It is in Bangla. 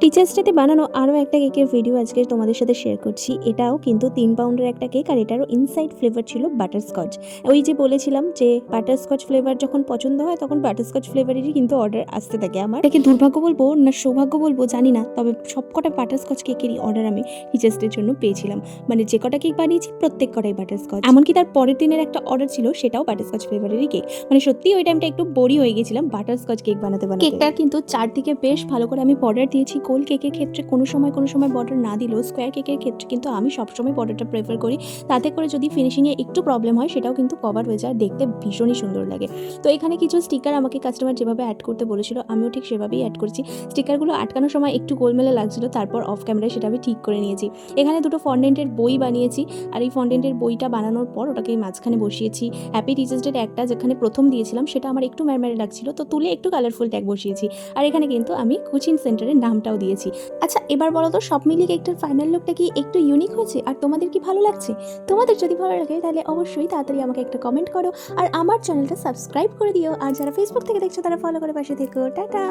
টিচার্স ডেতে বানানো আরও একটা কেকের ভিডিও আজকে তোমাদের সাথে শেয়ার করছি। এটাও কিন্তু 3 পাউন্ডের একটা কেক, আর এটারও ইনসাইড ফ্লেভার ছিল বাটারস্কচ। ওই যে বলেছিলাম যে বাটারস্কচ ফ্লেভার যখন পছন্দ হয় তখন বাটারস্কচ ফ্লেভারেরই কিন্তু অর্ডার আসতে থাকে আমার। এটাকে দুর্ভাগ্য বলবো না সৌভাগ্য বলবো জানি না, তবে সবকটা বাটারস্কচ কেকেরই অর্ডার আমি টিচার্স ডের জন্য পেয়েছিলাম। মানে যে কটা কেক বানিয়েছি প্রত্যেক কটাই বাটারস্কচ। এমনকি তার পরের দিনের একটা অর্ডার ছিল, সেটাও বাটারস্কচ ফ্লেভারেরই কেক। মানে সত্যি ওই টাইমটা একটু বোরি হয়ে গেছিলাম বাটারস্কচ কেক বানাতে বানাতে। কেকটা কিন্তু চারদিকে বেশ ভালো করে আমি বর্ডার দিয়েছি। গোল কেকের ক্ষেত্রে কোনো সময় বর্ডার না দিলেও স্কোয়ার কেকের ক্ষেত্রে কিন্তু আমি সবসময় বর্ডারটা প্রেফার করি। তাতে করে যদি ফিনিশিংয়ে একটু প্রবলেম হয় সেটাও কিন্তু কভার হয়ে যায়, দেখতে ভীষণই সুন্দর লাগে। তো এখানে কিছু স্টিকার আমাকে কাস্টমার যেভাবে অ্যাড করতে বলেছিল আমিও ঠিক সেভাবেই অ্যাড করেছি। স্টিকারগুলো আটকানোর সময় একটু গোলমেলে লাগছিল, তারপর অফ ক্যামেরায় সেটা আমি ঠিক করে নিয়েছি। এখানে দুটো ফন্ডেন্টের বই বানিয়েছি, আর এই ফন্ডেন্টের বইটা বানানোর পর ওটাকে মাঝখানে বসিয়েছি। হ্যাপি টিচার্স ডে একটা যেখানে প্রথম দিয়েছিলাম সেটা আমার একটু ম্যারম্যারে লাগছিল, তো তুলে একটু কালারফুল ট্যাগ বসিয়েছি। আর এখানে কিন্তু আমি কোচিং সেন্টারের নামটাও দিয়েছি। আচ্ছা, এবার বলো তো সব মিলিয়ে কেকটার ফাইনাল লুকটা কি একটু ইউনিক হয়েছে? আর তোমাদের কি ভালো লাগছে? তোমাদের যদি ভালো লাগে তাহলে অবশ্যই তাড়াতাড়ি আমাকে একটা কমেন্ট করো, আর আমার চ্যানেলটা সাবস্ক্রাইব করে দিও। আর যারা ফেসবুক থেকে দেখছো তারা ফলো করে পাশে থেকো। টাটা।